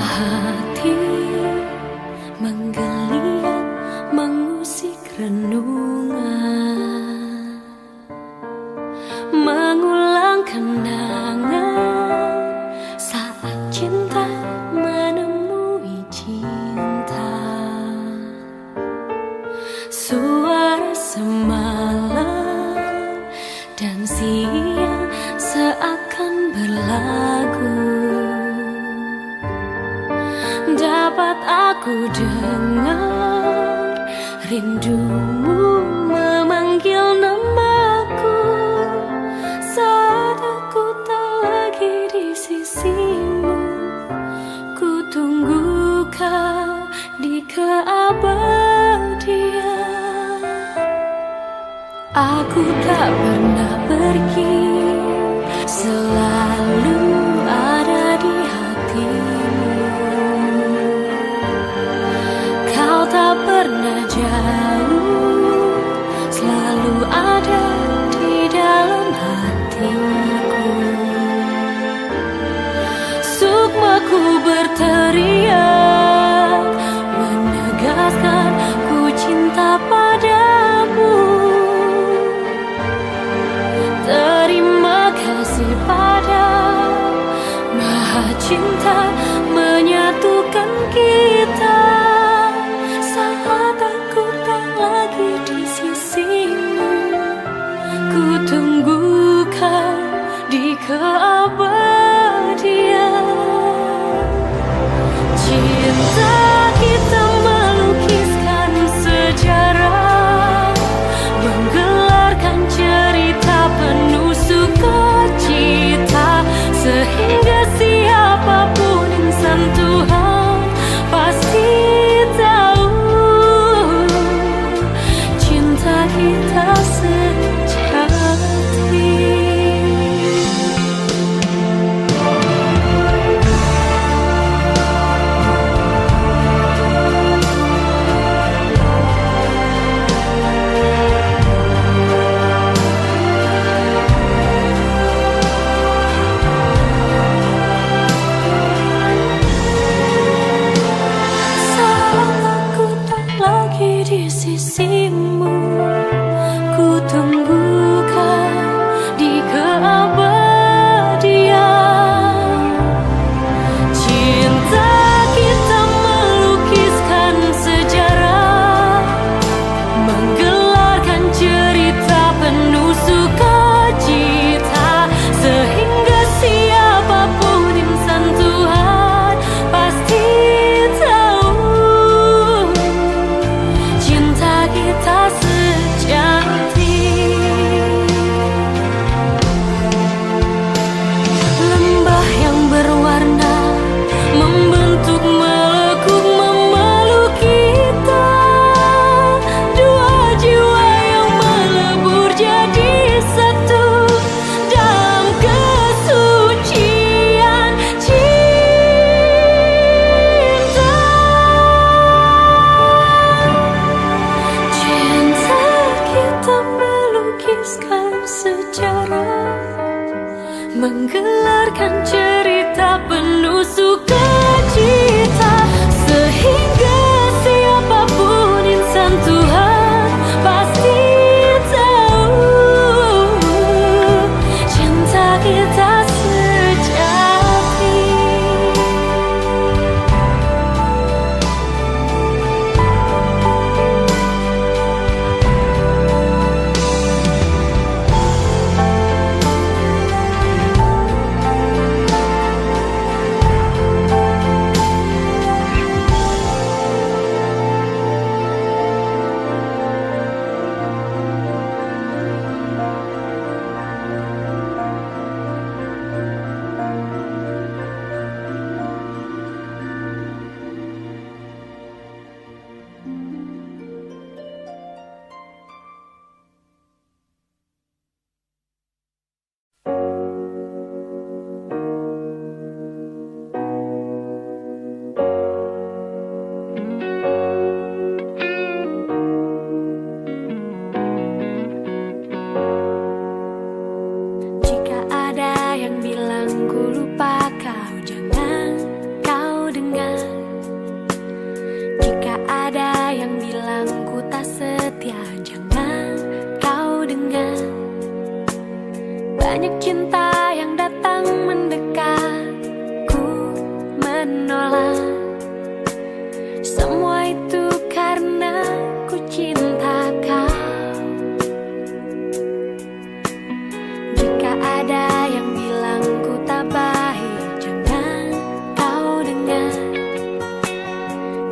hati menggeliat mengusik renungan, mengulang kenangan saat cinta menemui cinta. Suara semalam dan siang seakan berlagu, dapat aku dengar rindumu memanggil namaku saat aku tak lagi di sisimu. Ku tunggu kau di keabadian. Aku tak pernah pergi, selalu ada di hatimu. Kau tak pernah jauh, selalu ada di dalam hatiku. Sukmaku berteriak, menegaskan ku cinta padamu. Terima kasih pada Maha Cinta menyatukan kita saat aku tak lagi di sisimu. Ku tunggu kau di keabadian. Cinta kita melukiskan sejarah, menggelarkan cerita penuh sukacita, sehingga siapapun insan Tuhan pasti tahu cinta kita sejati. Di sisimu, ku tunggu kau di keabadian. Cinta kita melukiskan sejarah, menggelarkan cerita penuh sukacita, sehingga siapapun insan Tuhan pasti kita sejati. Lembah yang berwarna membentuk melekuk memeluk kita, dua jiwa yang melebur jadi satu dalam kesucian cinta. Kita melukiskan sejarah, menggelarkan cerita penuh sukacita, sehingga siapapun insan Tuhan pasti tahu cinta kita sejati. Banyak cinta yang datang mendekat, ku menolak. Semua itu karena ku cinta kau. Jika ada yang bilang ku tak baik, jangan kau dengar.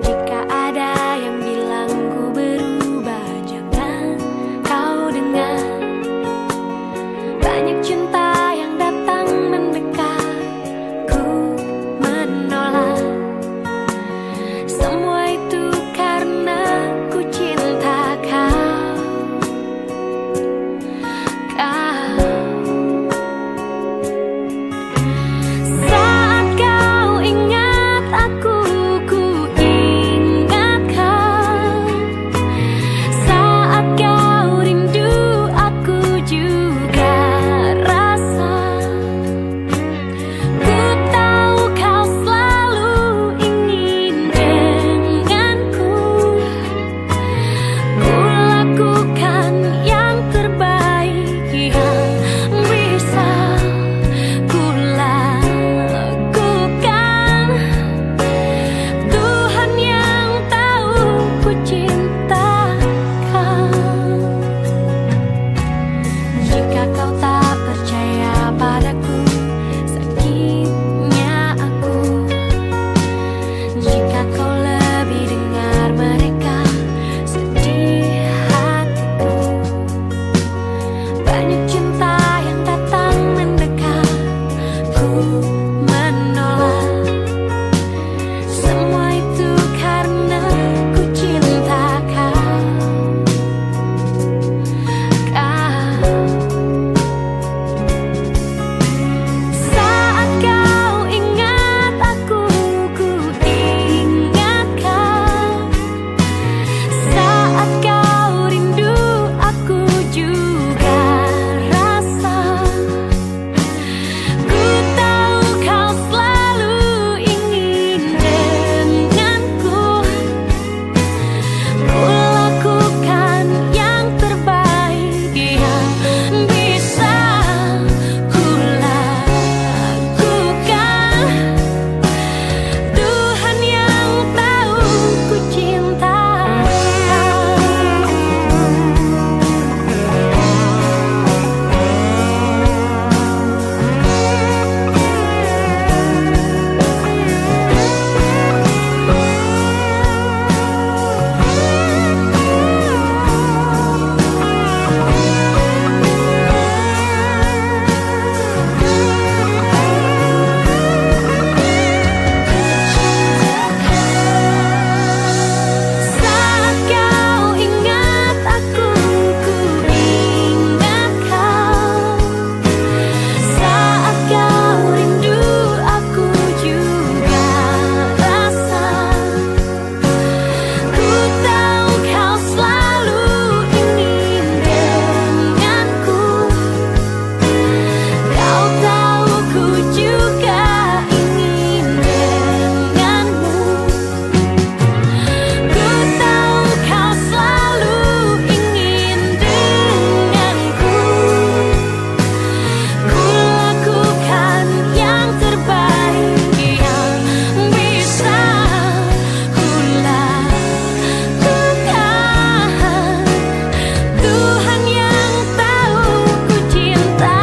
Jika ada yang bilang ku berubah, jangan kau dengar. Banyak cinta yang datang mendekat, ku menolak. Semua itu karena ku cinta kau. Saat kau ingat aku, ku ingat kau. Saat kau rindu, aku juga rasa. Ku tahu kau selalu ingin denganku. Ku lakukan yang terbaik yang bisa ku lakukan. Tuhan yang tahu ku cinta kau. Jika kau tak percaya padaku, sakitnya aku. Jika kau lebih dengar mereka, sedih hatiku. Banyak cinta yang datang mendekat, ku menolak. Semua itu karena ku cinta kau. Saat kau ingat aku, ku ingat kau. Saat kau rindu, aku juga rasa. Ku tahu kau selalu ingin denganku. Ku lakukan yang terbaik yang bisa ku lakukan. Tuhan yang tahu ku cinta Saat kau ingat aku, ku ingat kau. Saat kau rindu, aku juga rasa. Ku tahu kau selalu ingin denganku. Kau tahu ku juga ingin denganmu. Ku tahu kau selalu ingin denganku. Ku lakukan yang terbaik yang bisa ku lakukan. Tuhan yang tahu ku cinta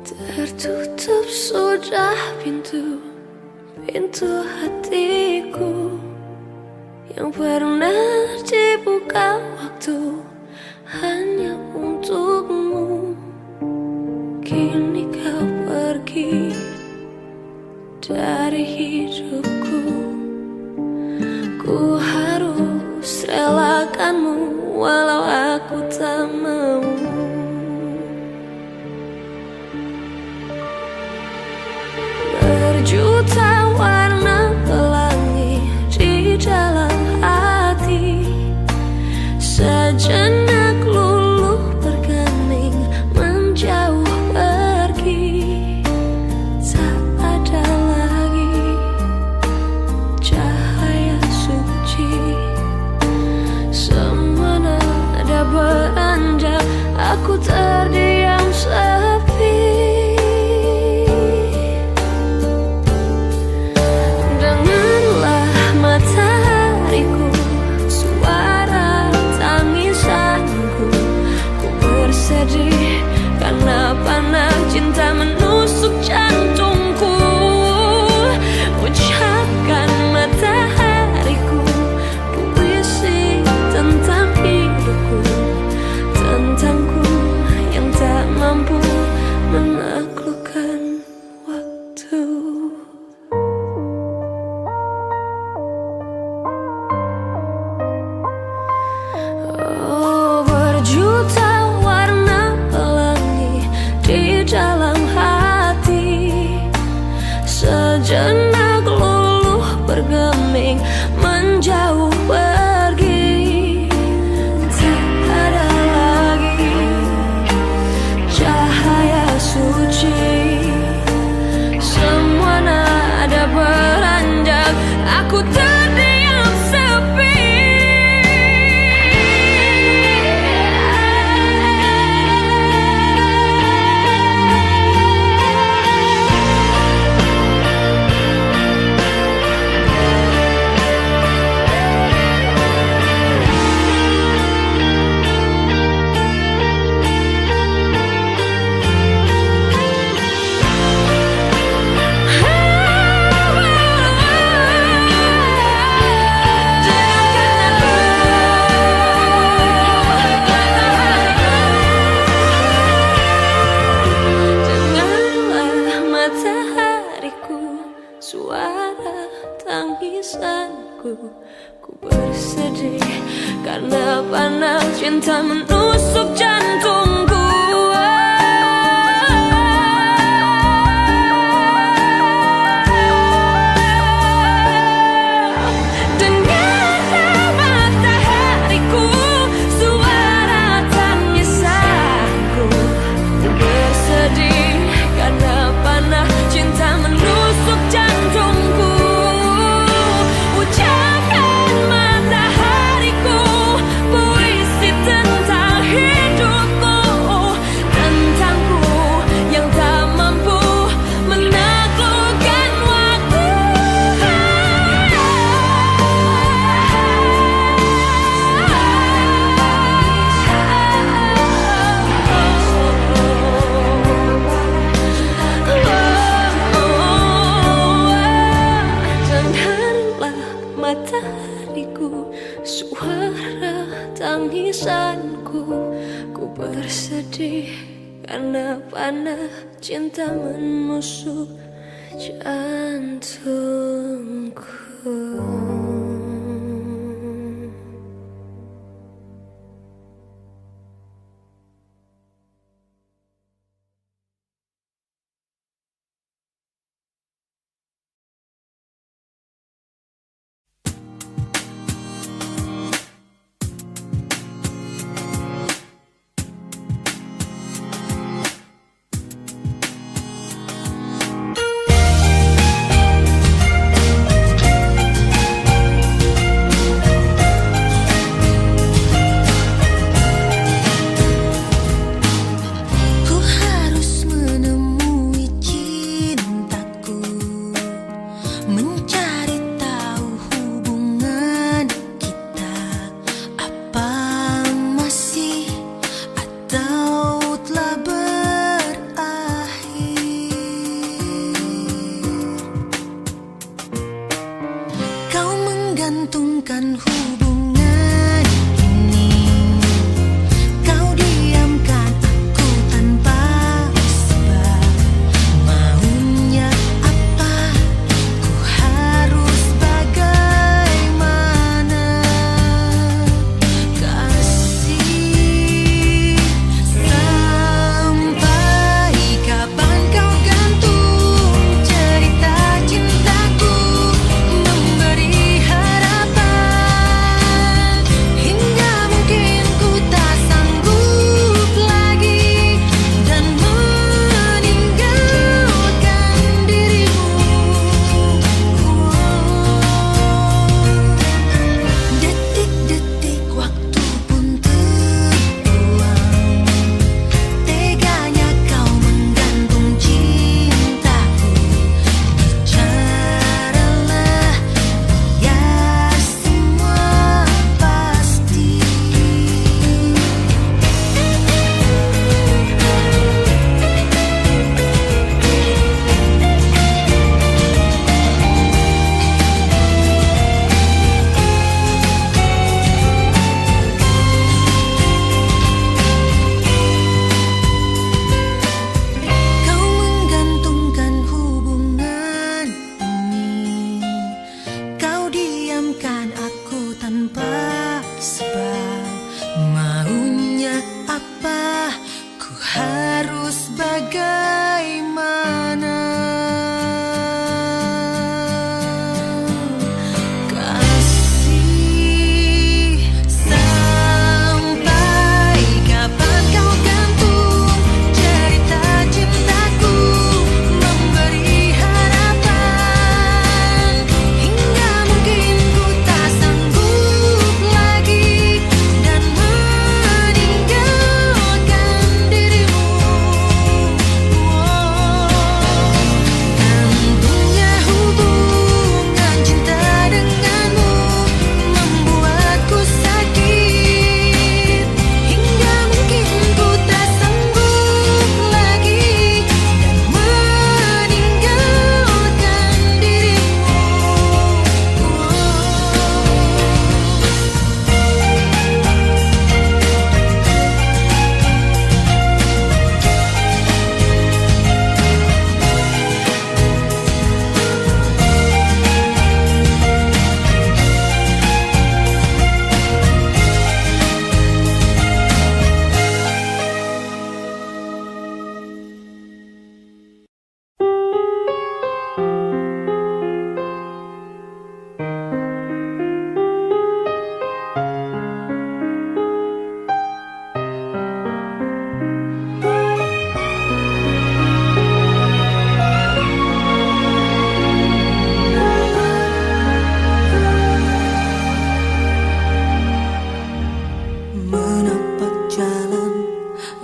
Tertutup sudah pintu hatiku yang pernah dibuka waktu hanya untukmu. Kini kau pergi dari hidupku. Ku harus relakanmu walau aku tak mau. ku bersedih karena panas cinta menusuk jantungku. Matahariku, suara tangisanku, ku bersedih karena panah cinta menusuk jantungku. Gantungkan hubungan ini, kau diamkan aku tanpa sebab. Maunya apa, ku harus bagaimana. Kasih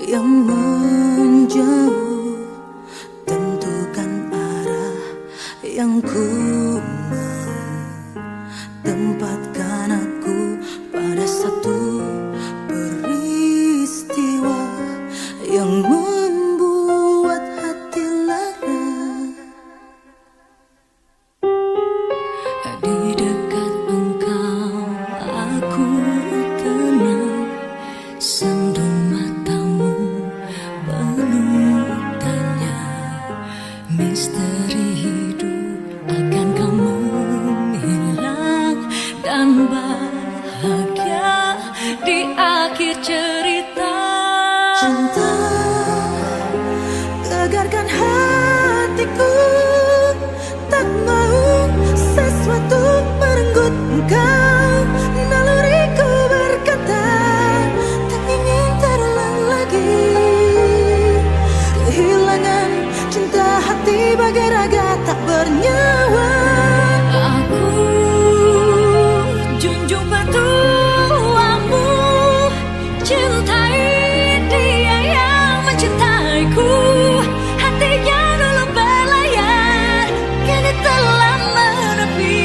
yang menjauh. Tentukan arah yang ku mau, tempatkan aku pada satu peristiwa yang membuat hati lara. Di dekat engkau aku tenang, sendu matamu penuh tanya. Misteri hidup akan kamu hilang, dan bahagia di akhir cerita. Cinta tegarkan hatiku, tak mau sesuatu merenggut engkau. Naluriku berkata tak ingin terulang lagi. Kehilangan cinta hati bagai raga tak bernyawa. Aku junjung petuamu, cintai dia yang mencintaiku. Hatinya dulu berlayar, kini telah menepi.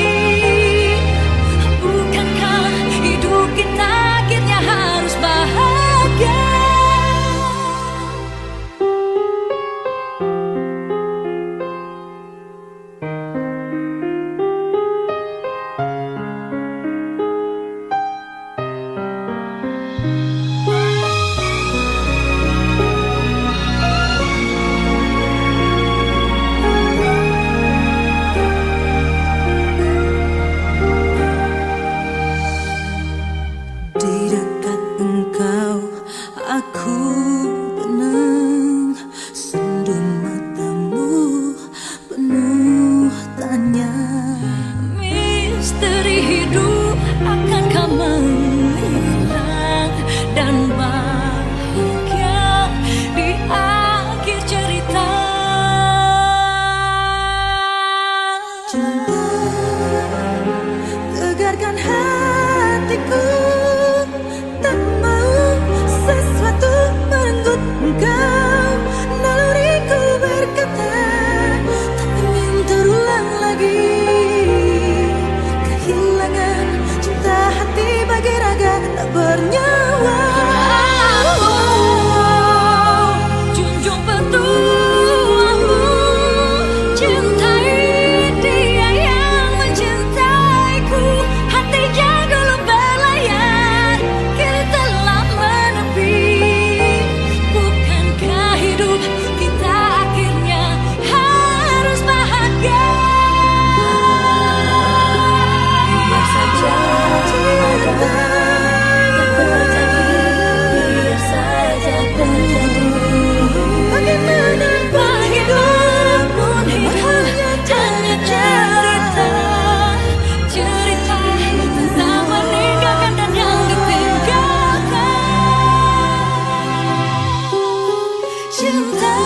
Bukankah hidup kita akhirnya harus bahagia? Di dekat engkau aku tenang, sendu matamu penuh tanya. Misteri hidup akan kamu hilang, dan bahagia di akhir cerita. Cinta tegarkan hatiku, tak mau sesuatu merenggut engkau. Naluriku berkata tak ingin terulang lagi. Kehilangan cinta hati bagai raga tak bernyawa. Junjung petuamu, cintai dia yang mencintaiku. Hatinya dulu berlayar, kini telah menepi. Bukankah hidup kita akhirnya harus bahagia? Biar saja ada yang terjadi, biar saja terjadi. Bagaimana hidup pun hidup hanya cerita, cerita tentang meninggalkan dan yang ditinggalkan. Cinta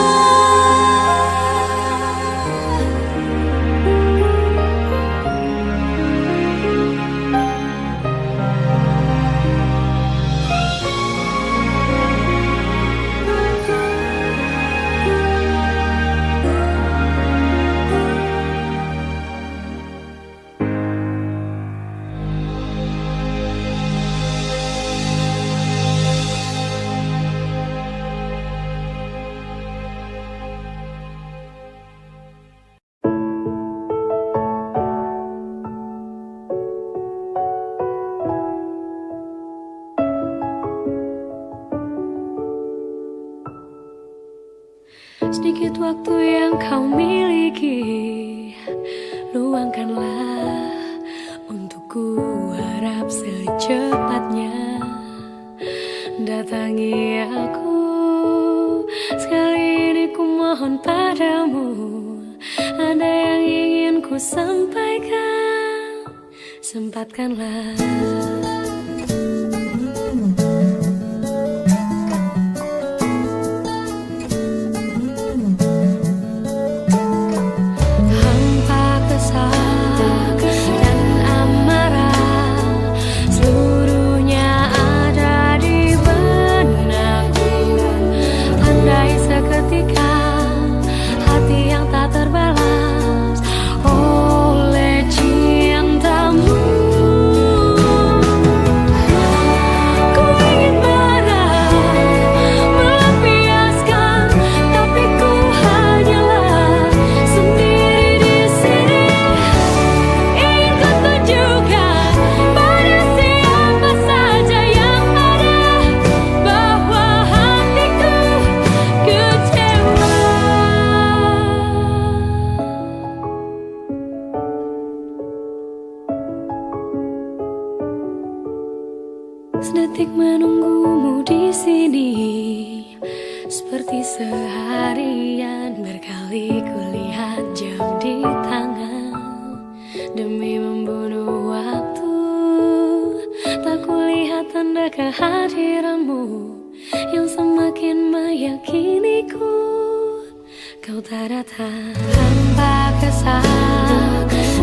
sedikit waktu yang kau miliki, luangkanlah untukku. Harap secepatnya datangi aku. Sekali ini ku mohon padamu, ada yang ingin ku sampaikan, sempatkanlah. seperti seharian berkali kulihat jam di tangan demi membunuh waktu. Tak kulihat tanda kehadiranmu yang semakin meyakiniku kau tak datang. Tanpa kesal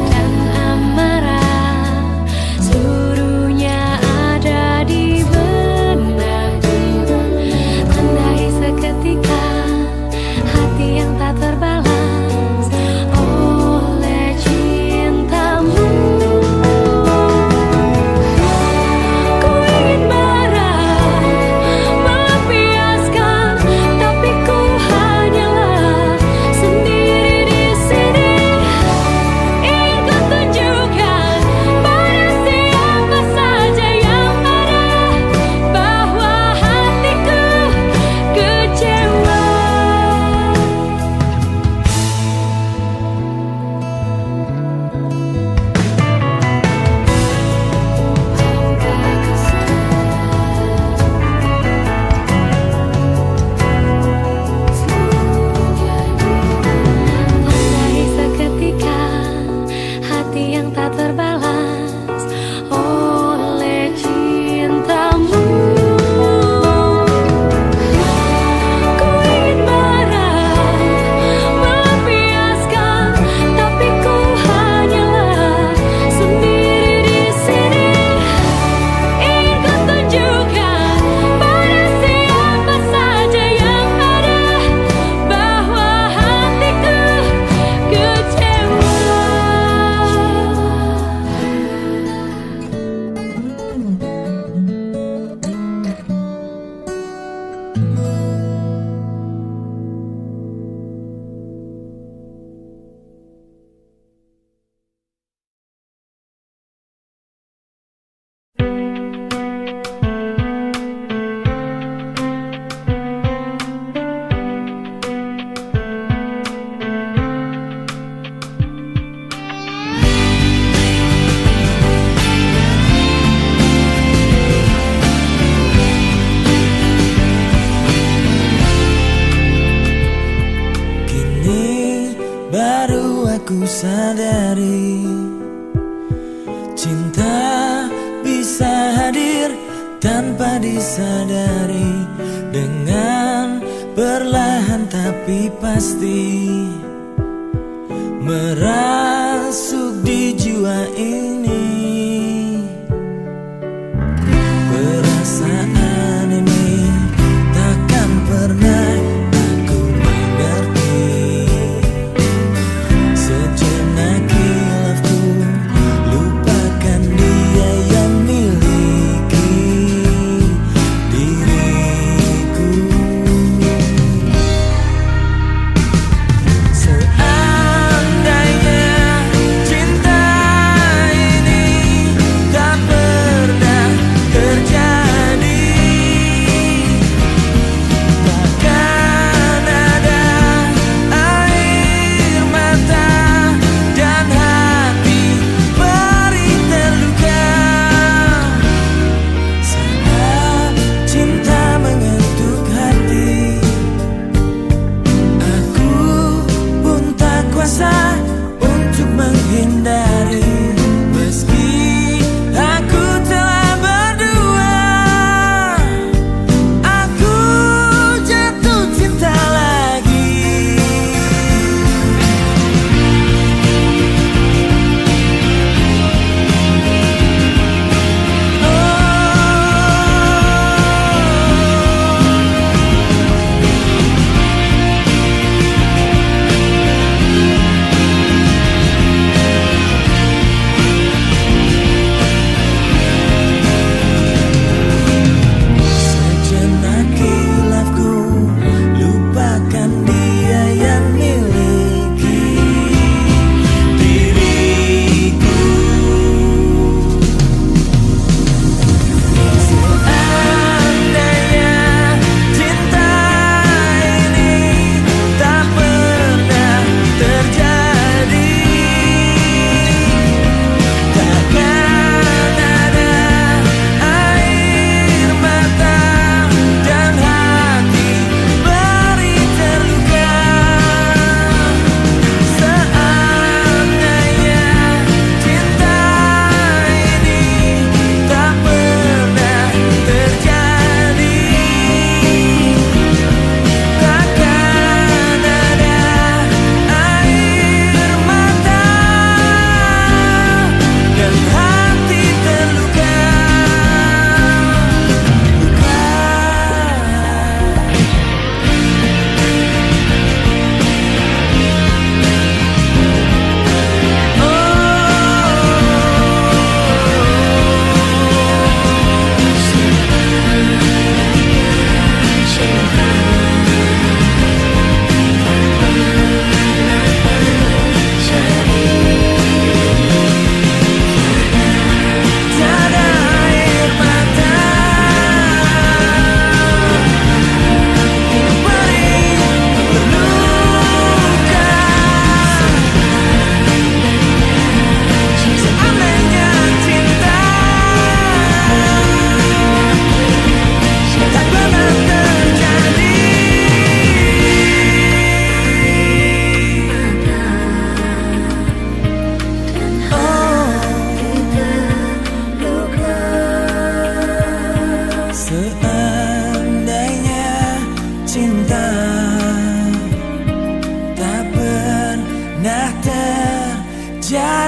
dan amarah, seluruhnya ada di benakku. Tandai seketika hati yang tak terbalas oleh cintamu. Ku ingin marah, melampiaskan, tapi ku hanyalah sendiri di sini. Ingin ku tunjukkan pada siapa saja yang ada bahwa hatiku kecewa. Tandai seketika hati yang tak terbalas oleh cintamu. Ku ingin marah, melampiaskan, tapi ku hanyalah sendiri di sini. Ingin ku tunjukkan pada siapa saja yang ada bahwa hatiku kecewa. Kini baru aku sadari cinta bisa hadir tanpa disadari, dengan perlahan tapi pasti merasuk di jiwa ini. Perasaan ini takkan pernah aku mengerti. Sejenak hilafku, lupakan dia yang miliki diriku. Seandainya cinta ini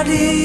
terjadi.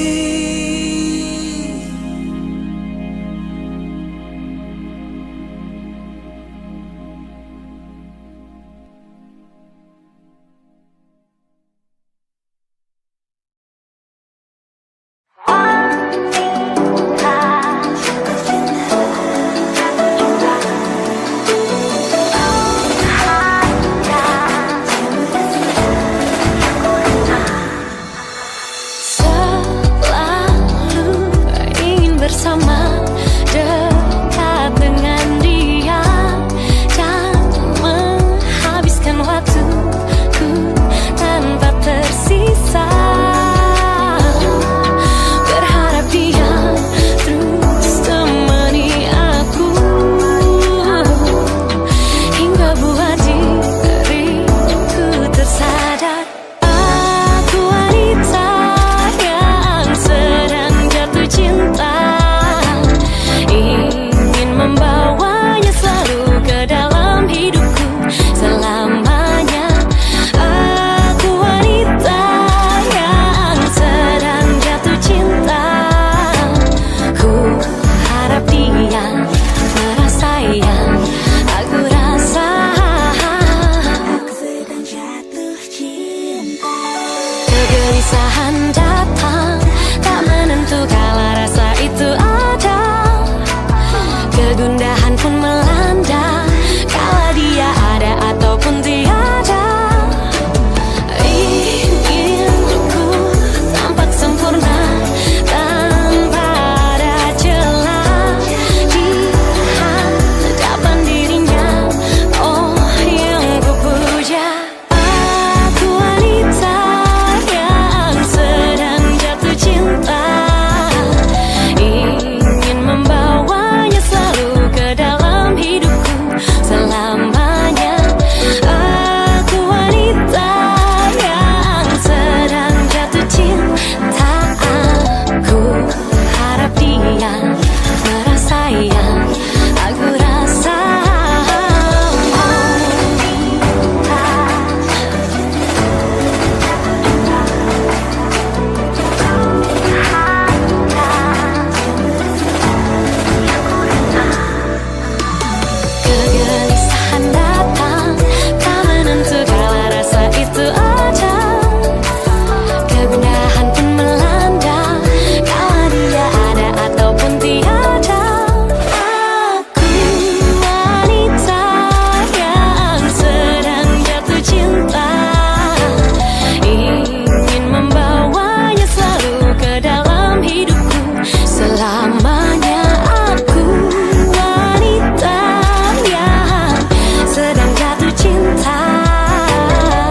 Kegelisahan datang, tak menentu kala rasa itu ada. Kegundahan pun melanda, kala dia ada ataupun tiada. Inginku tampak sempurna tanpa ada celah di hadapan dirinya, oh yang ku puja. Aku wanita sedang jatuh cinta, ingin membawanya selalu ke dalam hidupku selamanya. Aku wanita yang sedang jatuh cinta, aku harap dia merasa yang aku rasa. Kegelisahan datang, tak menentu kala rasa itu ada. Kegundahan pun melanda, kala dia ada ataupun tiada. Aku wanita yang sedang jatuh cinta, ingin membawanya selalu ke dalam hidupku selamanya. Aku wanita yang sedang jatuh cinta,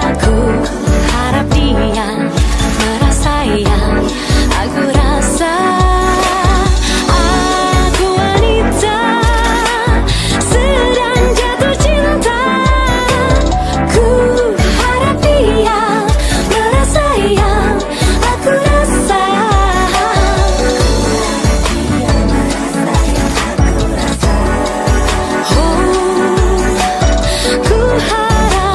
aku harap dia merasa yang aku rasa. Aku wanita sedang jatuh cinta, ku harap dia merasa yang aku rasa. Oh, ku harap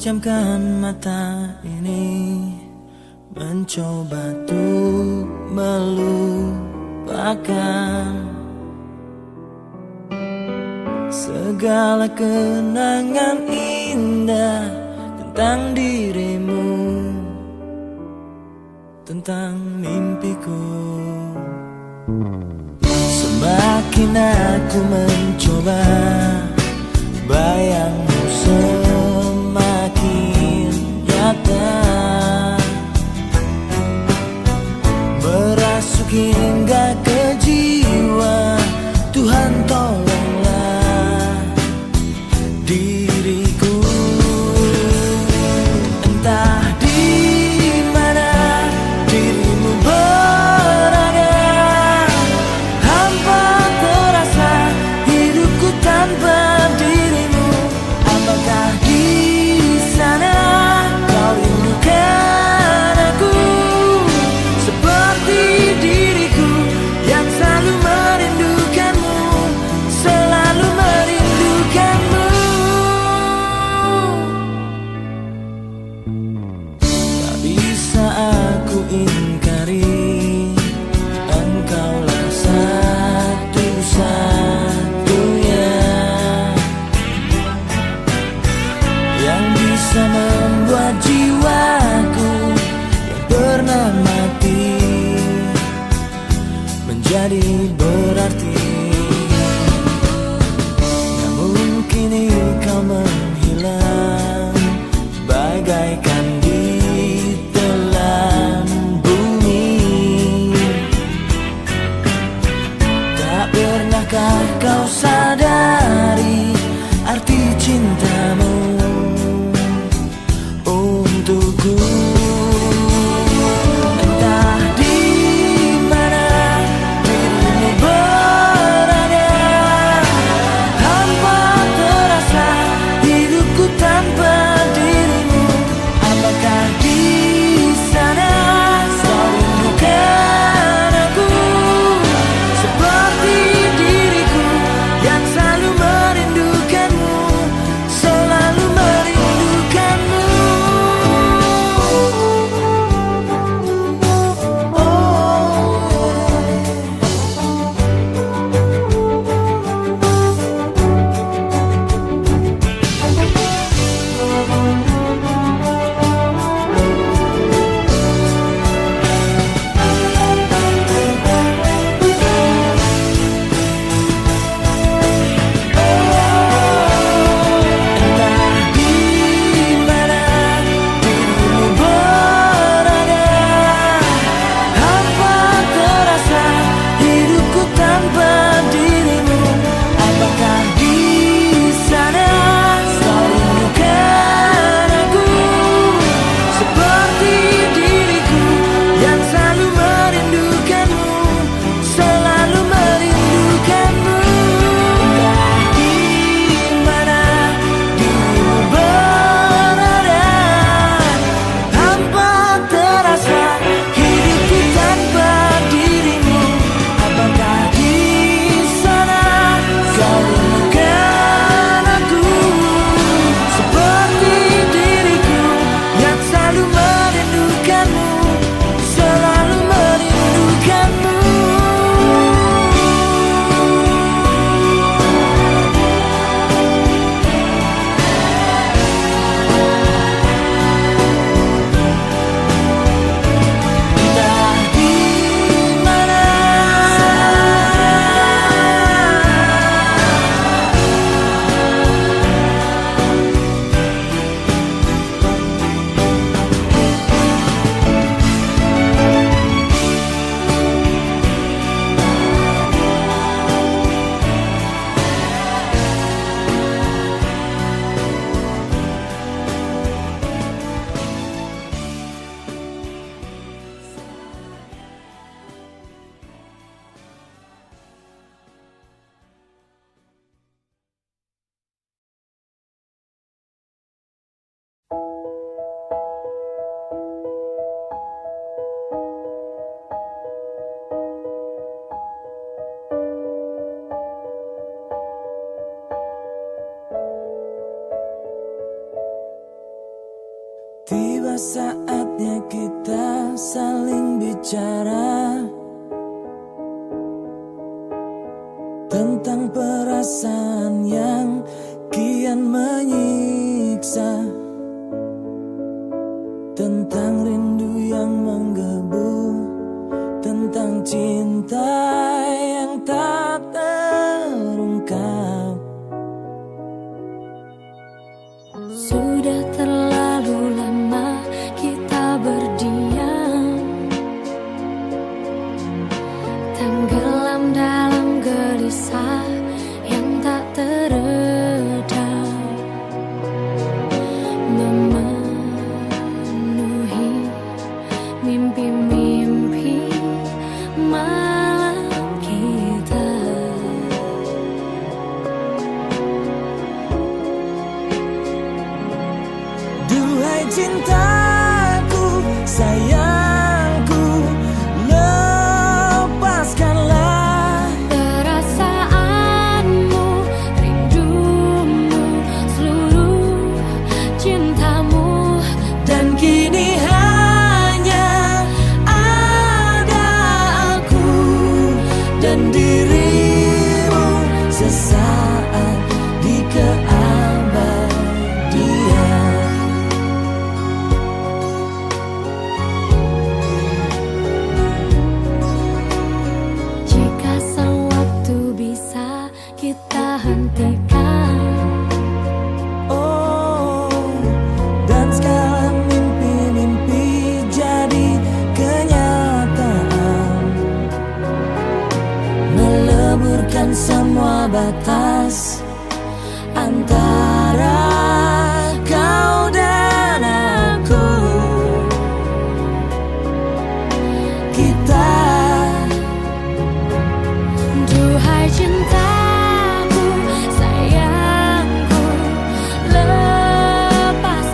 Pejamkan mata ini, mencoba untuk melupakan segala kenangan indah tentang dirimu, tentang mimpiku. Semakin aku mencoba, bayangmu semakin nyata, merasuk hingga ke jiwa. Tuhan tolonglah diriku. Entah di mana dirimu berada, hampa terasa hidupku tanpa dirimu. Apakah di sana kau rindukan aku seperti diriku yang selalu merindukanmu, selalu merindukanmu. Tak bisa aku ingkari, engkaulah satu-satunya yang bisa membuat jiwaku yang pernah mati menjadi berarti. Namun kini kau menghilang bagaikan ditelan bumi. Tak pernahkah kau sadari arti cintamu untukku? Entah di mana dirimu berada, hampa terasa hidupku tanpa dirimu. Apakah di sana kau rindukan aku seperti diriku saatnya kita saling bicara tentang perasaan yang kian menyiksa, tentang rindu yang menggebu, tentang cinta yang tak terungkap. Sudah terlalu lama kita berdiam, tenggelam dalam gelisah yang tak teredam, memenuhi mimpi-mimpi malam kita. Duhai cintaku, sayangku, lepaskanlah perasaanmu, rindumu, seluruh cintamu. dan kini hanya ada aku dan dirimu sesaat di keabadian. Jika sang waktu bisa kita hentikan, Oh, dan sekarang mimpi-mimpi jadi kenyataan, meleburkan semua batas antara kau dan aku. Kita duhai cintaku, sayangku, lepaskanlah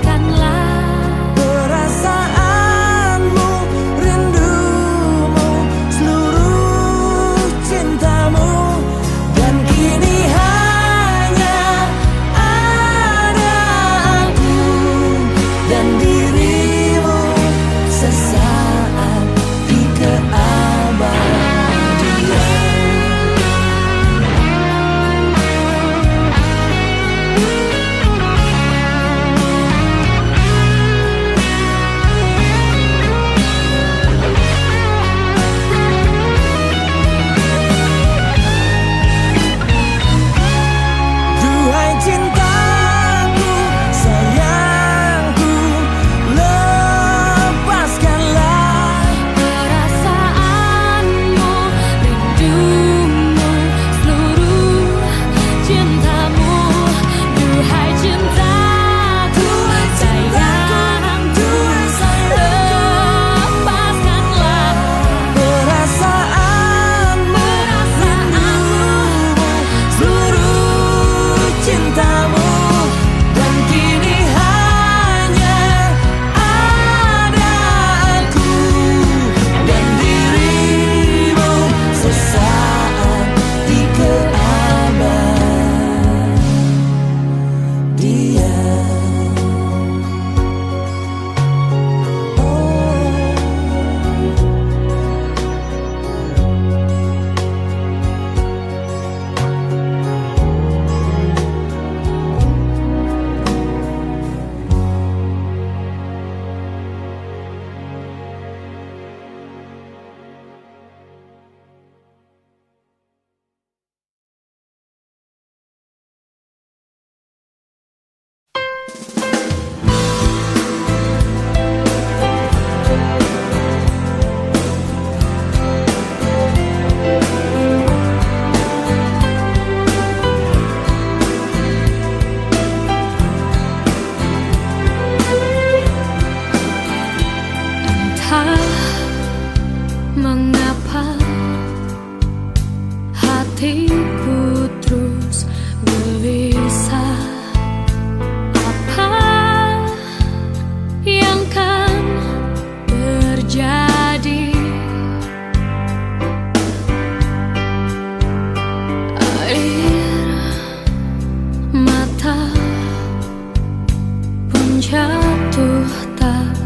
perasaanmu, rindumu, seluruh cintamu, dan kini hanya ada aku dan dirimu sesaat di keabadian. Duhai cintaku, sayangku, lepaskanlah perasaanmu, rindumu, seluruh cintamu. Duhai cintaku, sayangku, lepaskanlah perasaanmu, rindumu, seluruh cintamu, dan kini hanya ada aku dan dirimu sesaat di keabadian. Entah mengapa hatiku terus gelisah. Apa yang kan terjadi? Air mata pun jatuh tak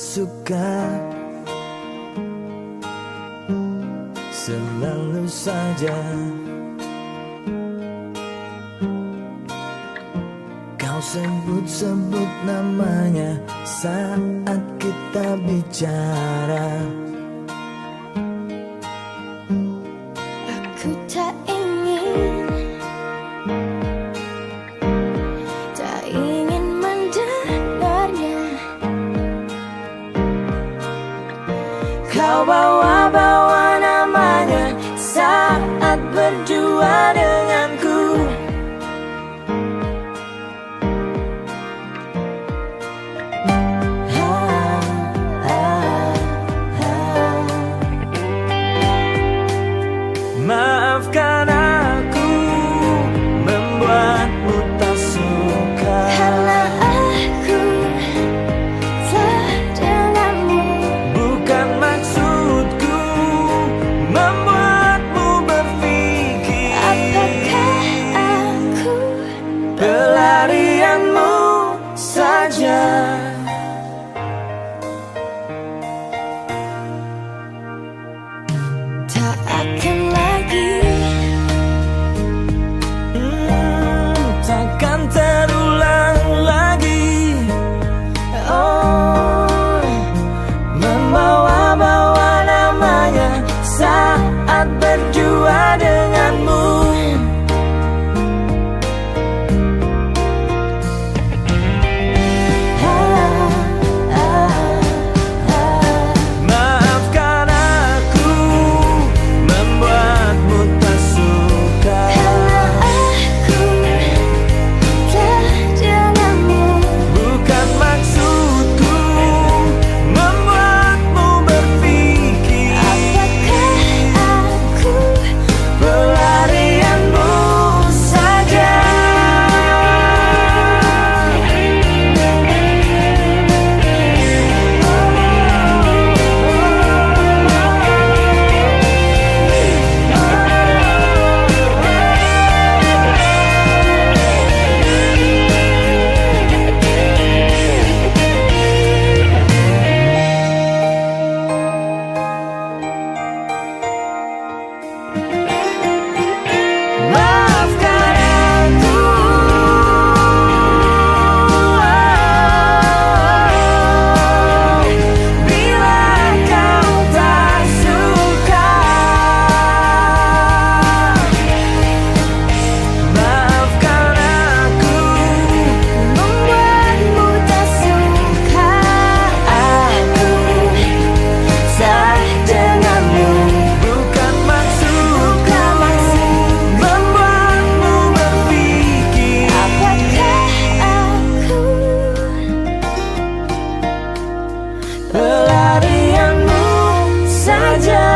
suka selalu saja kau sebut-sebut namanya saat kita bicara. Aku tak ingin mendengarnya. Kau bawa-bawa namanya saat berdua denganku. Maafkan aku membuatmu tak suka, Karena aku telah denganmu. bukan maksudku membuatmu berpikir Apakah aku pelarianmu saja. tak akan lagi Takkan terulang lagi. Oh, membawa-bawa namanya saat berdua denganmu. Maafkan aku membuatmu tak suka, aku telah denganmu. bukan maksudku membuatmu berpikir Apakah aku pelarianmu saja. Maafkan aku, bila kau tak suka. Maafkan aku membuatmu tak suka. Aku saat denganmu, bukan maksudku membuatmu berpikir. apakah aku Pelarianmu saja.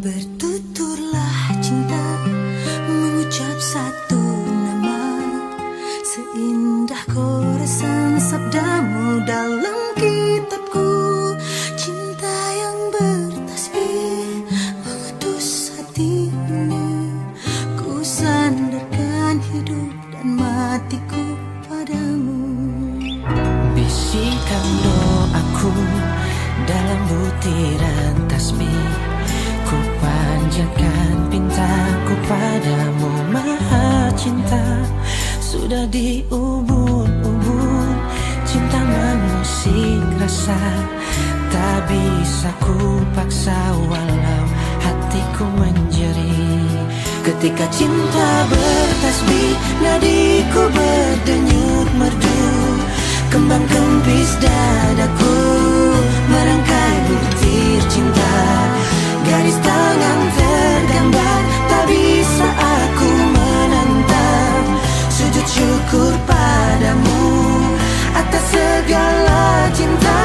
Bertuturlah cinta, mengucap satu nama, seindah koresan sabdamu dalam kitabku. Cinta yang bertasbih mengutus hati ini, ku sandarkan hidup dan matiku padamu. Bisikan doaku dalam butiran tasbih, ku panjatkan pintaku padamu Maha Cinta. Sudah diubun-ubun cinta mengusik rasa, tak bisa ku paksa walau hatiku menjerit. Ketika cinta bertasbih, nadiku berdenyut merdu, kembang kempis dadaku merangkai butir cinta. Garis tangan tergambar, tak bisa aku menentang. Sujud syukur padamu atas segala cinta.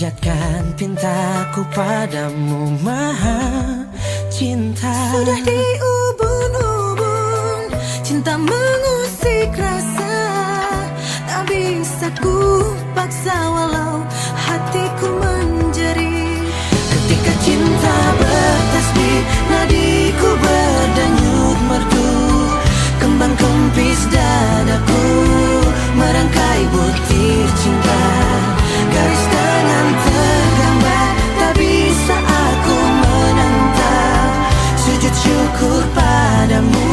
panjatkan pintaku padamu Maha Cinta. Sudah diubun-ubun, cinta mengusik rasa, tak bisa ku paksa walau hatiku menjerit. Ketika cinta bertasbih, nadiku berdenyut merdu, kembang kempis dadaku merangkai butir cinta. Garis tangan tergambar, tak bisa aku menentang. Sujud syukur padamu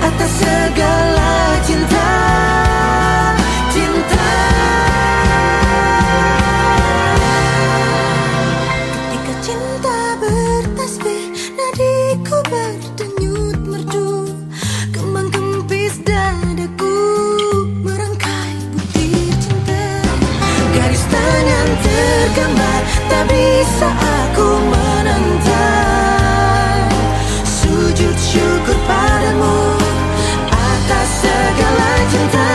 atas segala cinta. Cinta. Ketika cinta bertasbih, nadiku berdenyut merdu, kembang kempis dadaku merangkai butir cinta. Garis tangan tergambar, tak bisa aku menentang. Sujud syukur padamu atas segala cinta.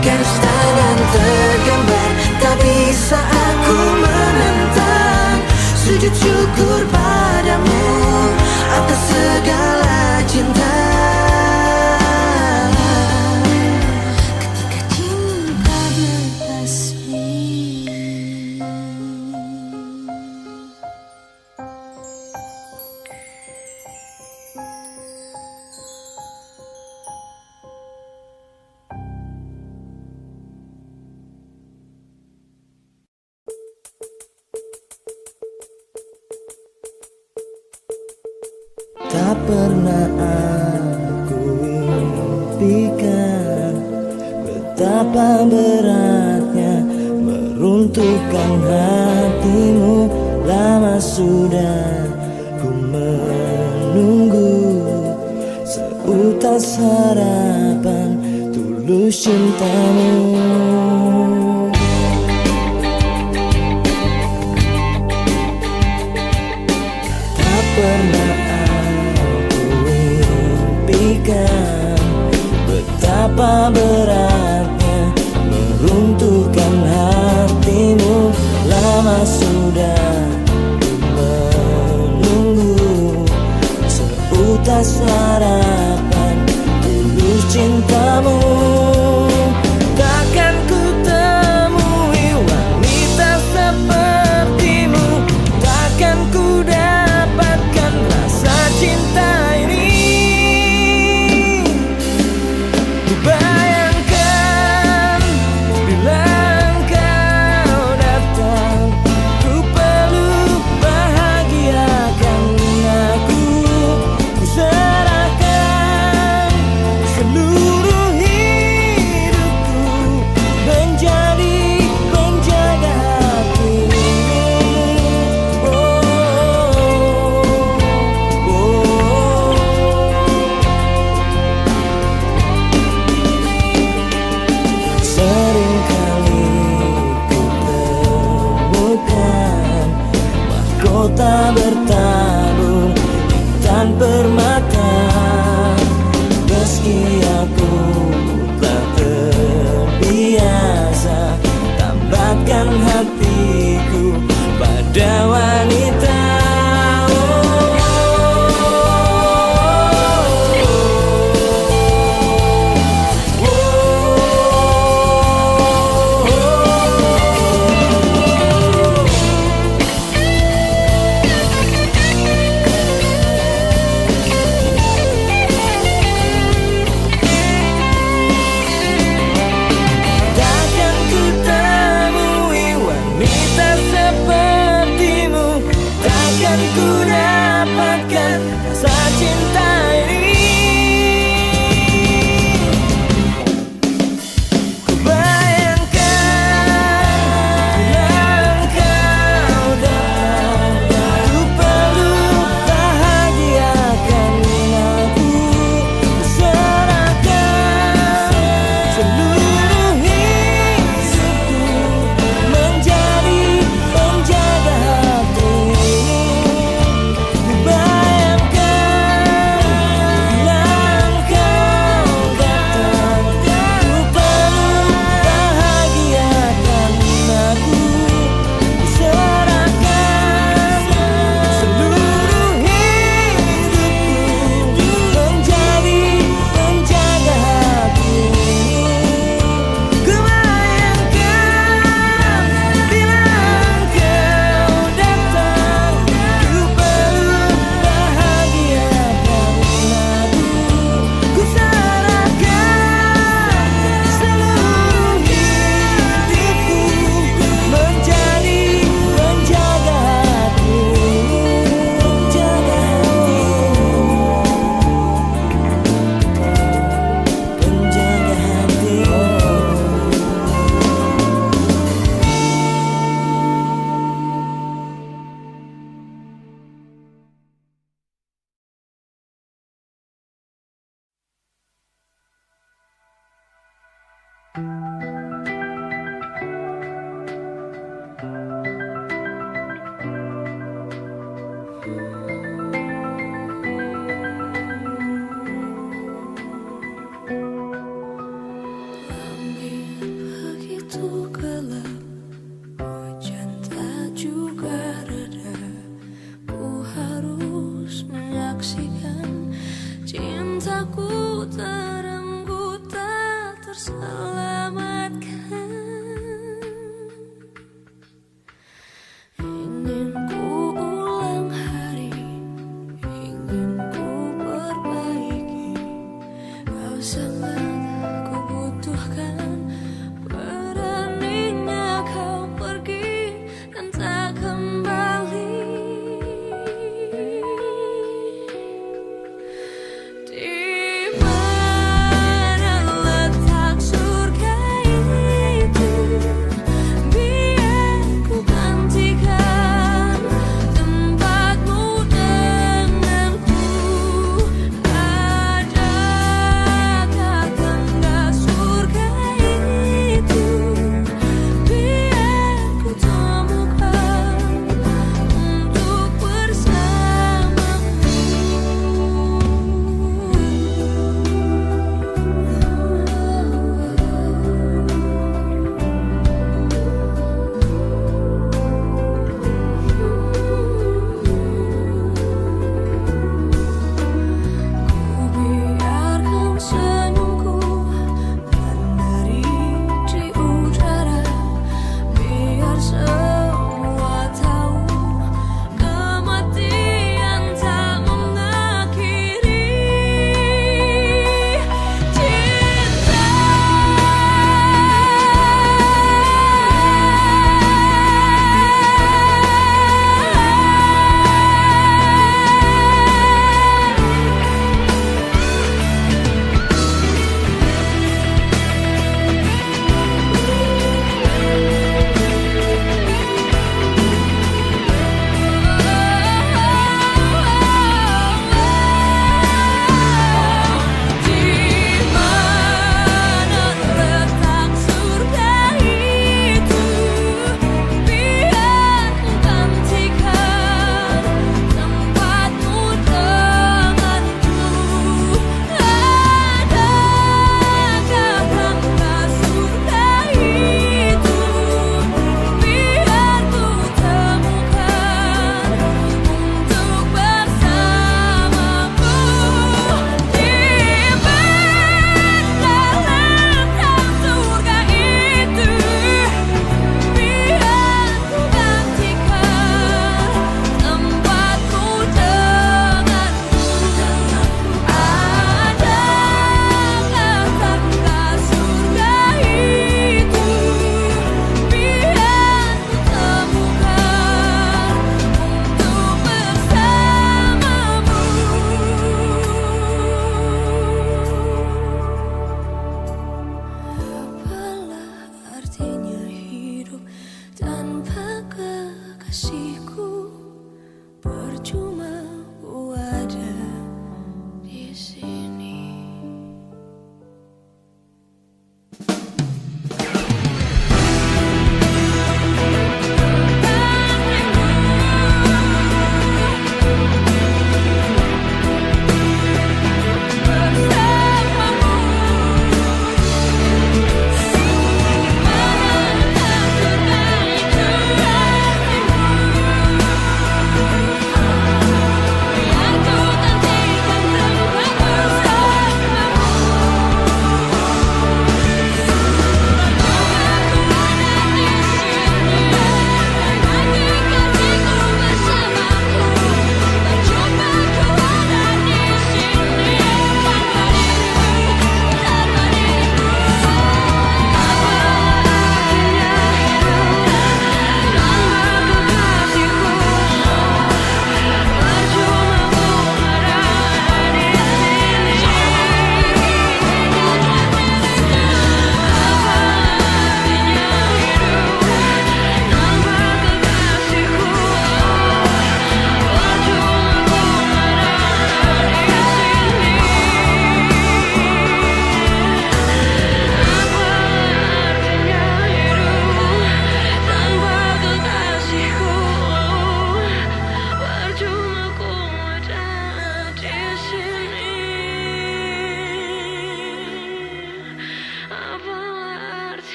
Garis tangan tergambar, tak bisa aku menentang. Sujud syukur padamu atas segala cinta. Ketika cinta bertasbih. Tak pernah aku impikan betapa beratnya meruntuhkan hatimu. Lama sudah ku menunggu seutas harapan tulus cintamu. Tak pernah betapa beratnya meruntuhkan hatimu. Lama sudah menunggu seutas harapan tulus cintamu. Takkan ku temui wanita sepertimu, takkan ku dapatkan rasa cinta ini. Bayangkan bila engkau datang, ku peluk bahagiakan aku, ku serahkan seluruh hidupku menjadi penjaga hatimu. Seringkali ku temukan mahkota bertabur intan permata. Meski aku tak terbiasa tambatkan hatiku pada wanita. Takkan ku temui wanita sepertimu, Begitu gelap, hujan tak juga reda. Ku harus menyaksikan cintaku terenggut tak terselama.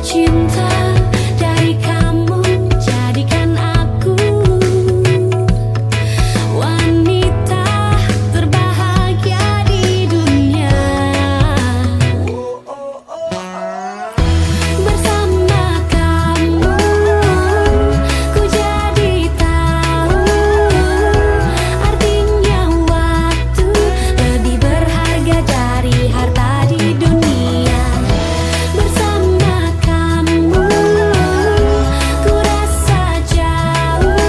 cinta dari kamu, jadikan aku wanita terbahagia di dunia. Bersama kamu ku jadi tahu artinya waktu lebih berharga dari harta di dunia. Bersama kamu ku rasa jauh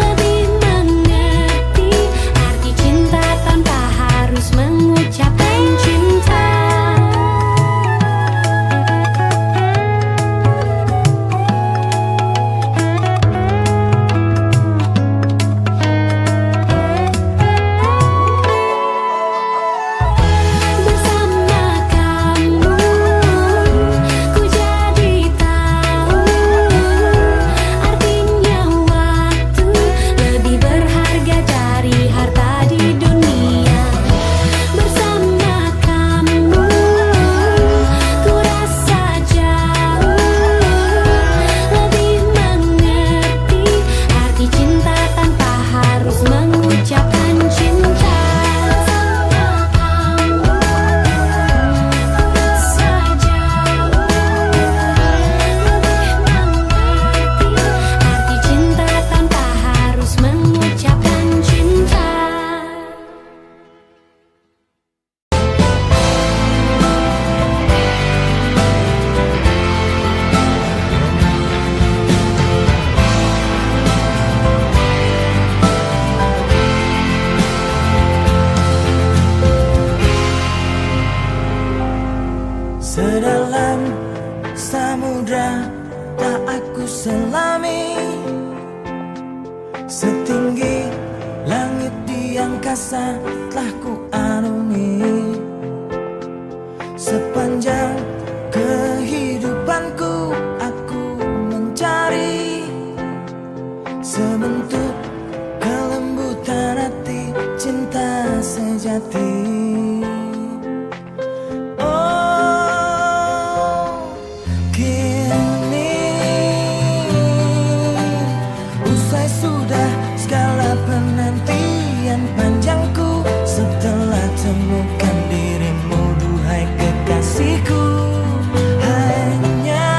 lebih mengerti arti cinta tanpa harus mengucapkan cinta. Bersama kamu ku jadi tahu artinya waktu lebih berharga dari harta di dunia. Bersama kamu ku rasa jauh lebih mengerti arti cinta tanpa harus mengucapkan cinta. Arti cinta tanpa harus mengucapkan cinta. Sedalam samudra tak aku selami, setinggi langit di angkasa telah ku arungi. Sepanjang kehidupanku aku mencari sebentuk kelembutan hati, cinta sejati. Usai sudah segala penantian panjangku, setelah temukan dirimu, duhai kekasihku. Hanya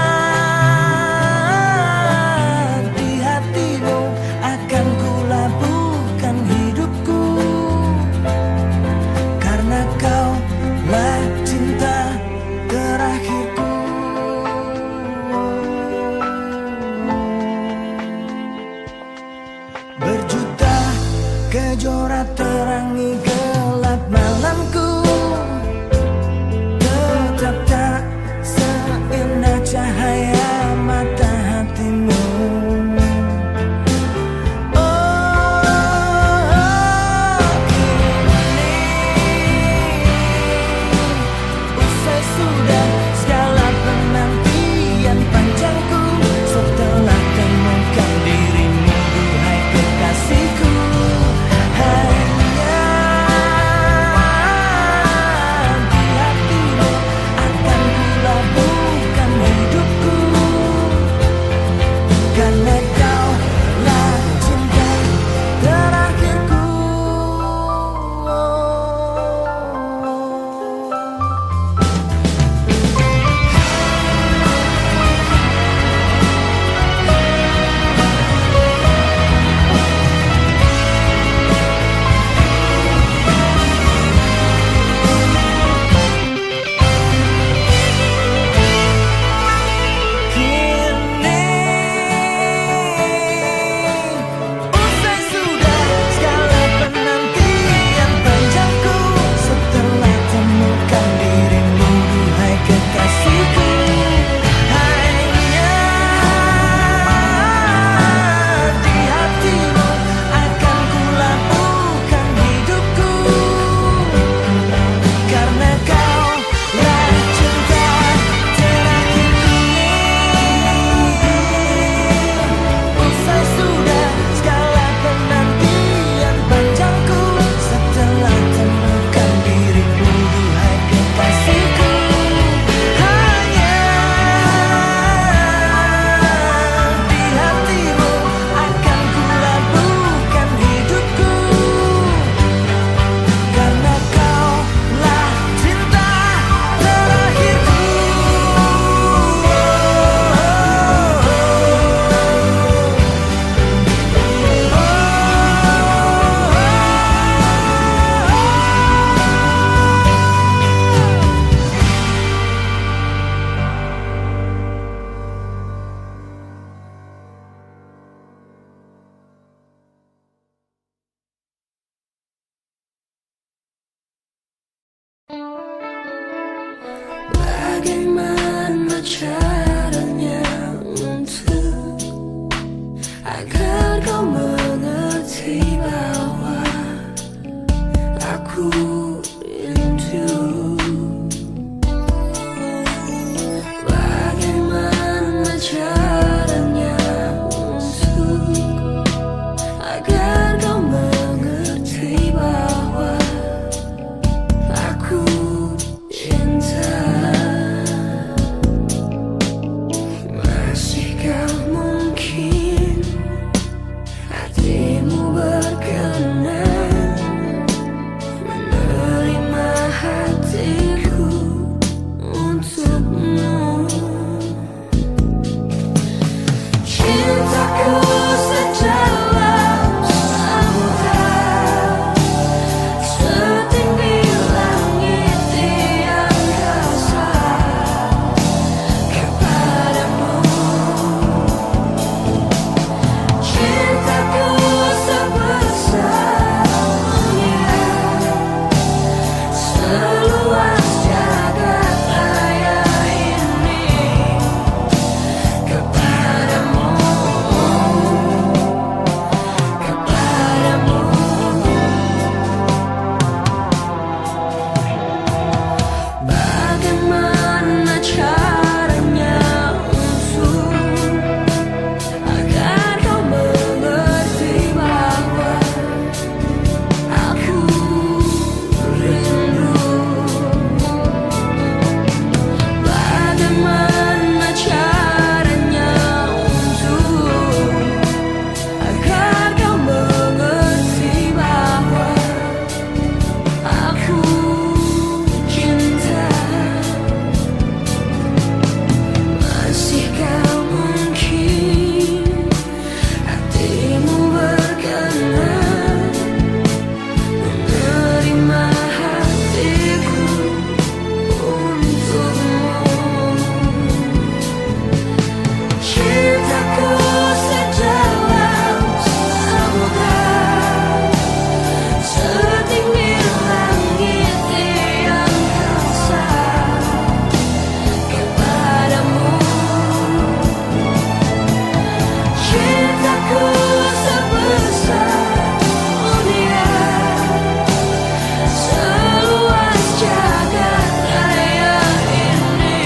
di hatimu akan ku labuhkan hidupku, karena kau lah cinta terakhirku. Bagaimana caranya untuk agar kau mengerti bahwa aku rindu. Bagaimana caranya untuk agar kau mengerti bahwa aku cinta. Masihkah mungkin hatimu berkenan menerima hatiku untukmu? Cintaku sedalam samudra, setinggi langit di angkasa, kepadamu. Cintaku sebesar dunia, seluas jagat raya ini, kepadamu, kepadamu. Bagaimana caranya untuk agar kau mengerti bahwa aku rindu? Bagaimana caranya untuk agar kau mengerti bahwa aku cinta? Masihkah mungkin hatimu berkenan menerima hatiku untukmu? Cintaku sedalam samudra, setinggi langit di angkasa, kepadamu. Cintaku sebesar dunia, seluas jagat raya ini,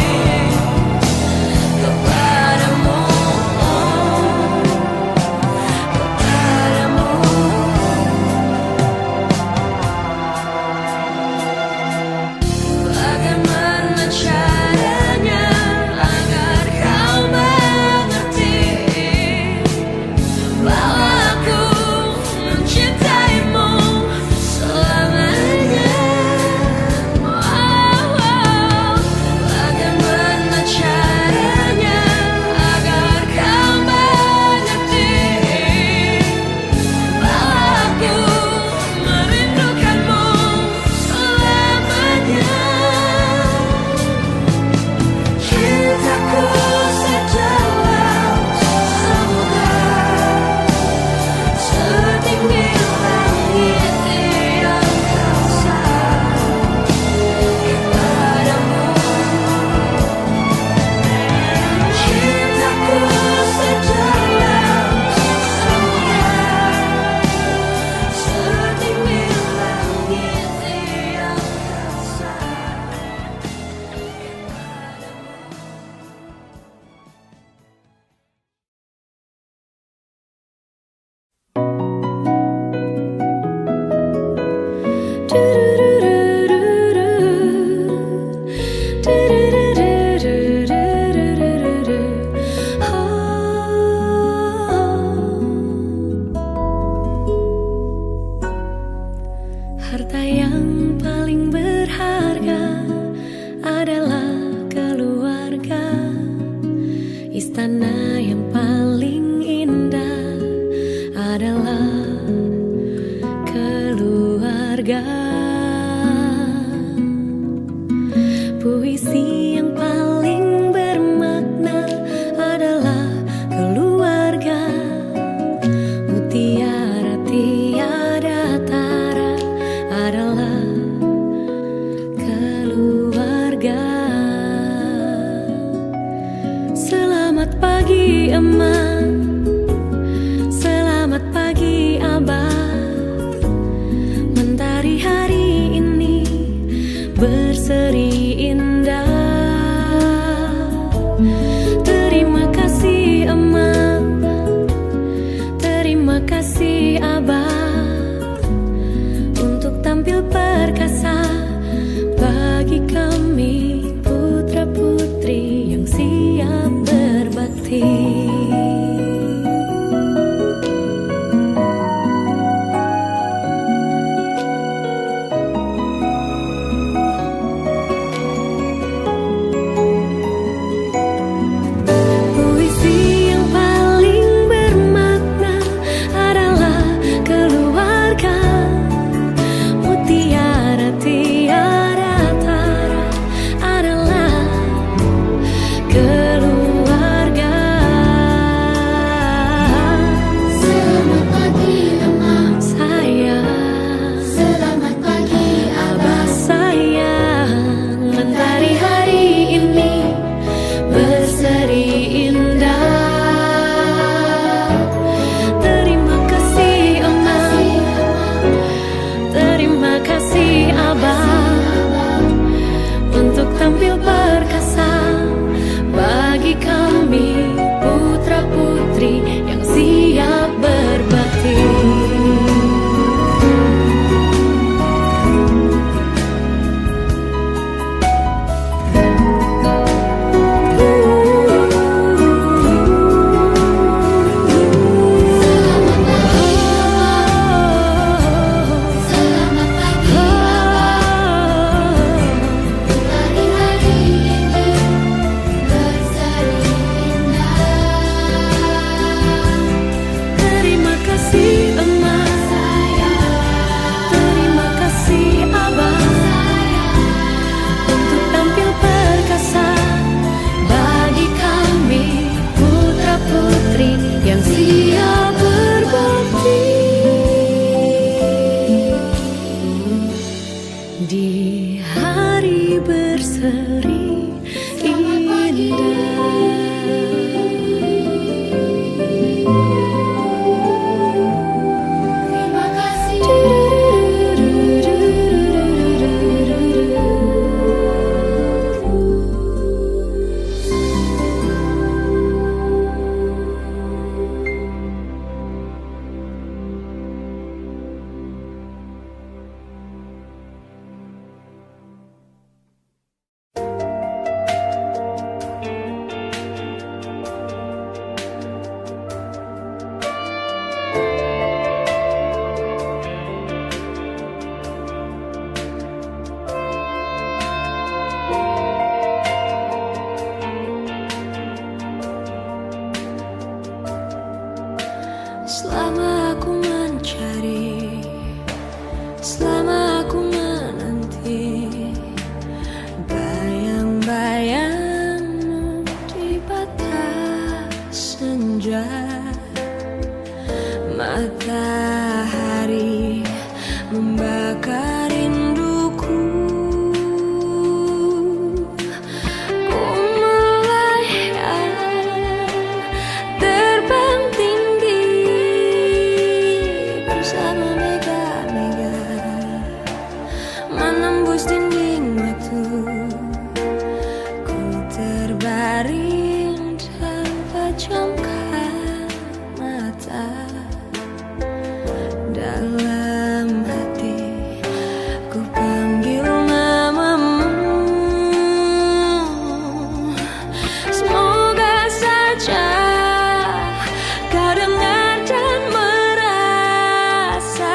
kepadamu, kepadamu. Bagaimana caranya agar kau mengerti bahwa aku mencintaimu selamanya? Bagaimana caranya agar kau mengerti bahwa aku merindukanmu selamanya? Cintaku sedalam samudra, setinggi langit di angkasa, kepadamu. Cintaku sedalam samudra, setinggi langit di angkasa, Harta yang paling berharga adalah keluarga. Istana yang paling indah adalah keluarga. Puisi yang paling bermakna adalah keluarga. Mutiara tiada tara adalah keluarga. Selamat pagi Emak, selamat pagi Abah. Mentari hari ini berseri indah. Terima kasih Emak, terima kasih Abah, untuk tampil perkasa bagi kami putra-putri yang siap berbakti. Puisi yang paling bermakna adalah keluarga. Mutiara tiara tara adalah keluarga. Selamat pagi Emak, Sayang, selamat pagi Abah sayang, mentari hari ini berseri indah. Terima kasih Emak, terima kasih Abah, untuk tampil perkasa bagi kami putra-putri yang siap berbakti. Selamat pagi hari-hari ini berseri indah. Terima kasih Emak, terima kasih Abah, untuk tampil perkasa bagi kami putra-putri yang siap berbakti. Di hari berseri Terima kasih. Selama aku mencari, selama aku menanti bayang-bayangmu di batas senja. Matahari membakar rinduku. Ku melayang terbang tinggi bersama mega-mega, menembus dinding waktu. Ku terbaring tanpa jangka mata. Dalam hati ku panggil namamu. Semoga saja kau dengar dan merasakan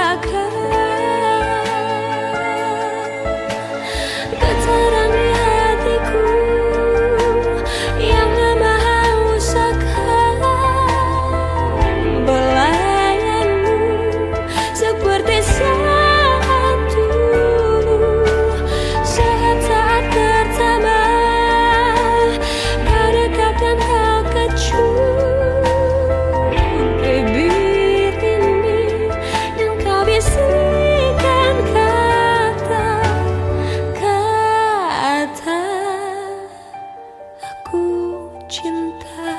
getaran di hatiku yang lama hausakan. Belayanmu seperti saat dulu, saat pertama kau dekat dan kau kecup bibir ini, dan kau bisikan kata-kata aku cinta.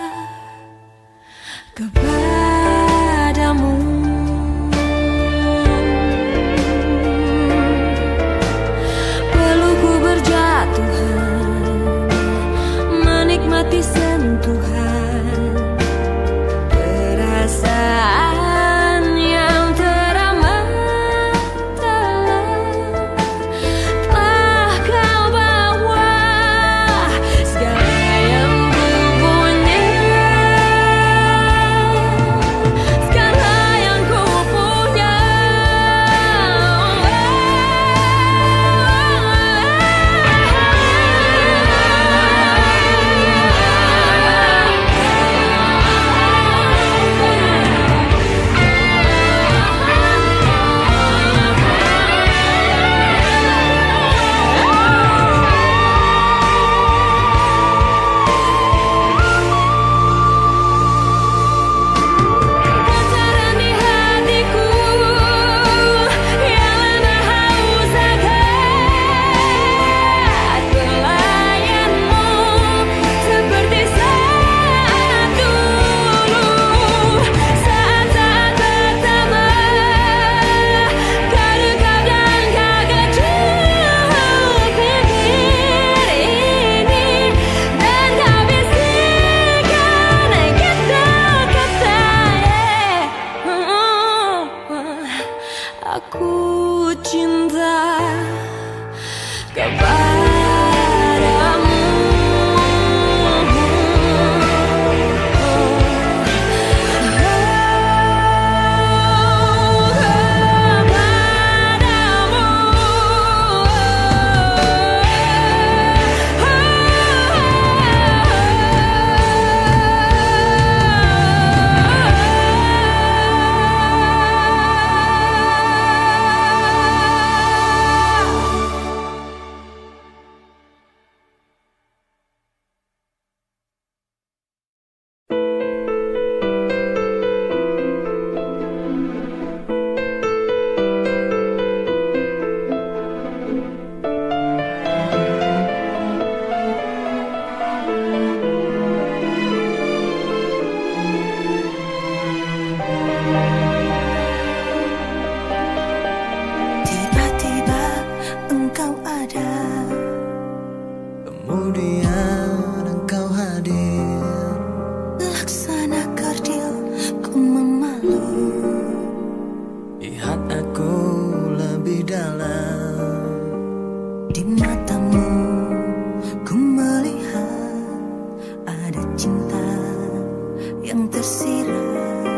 yang tersirat,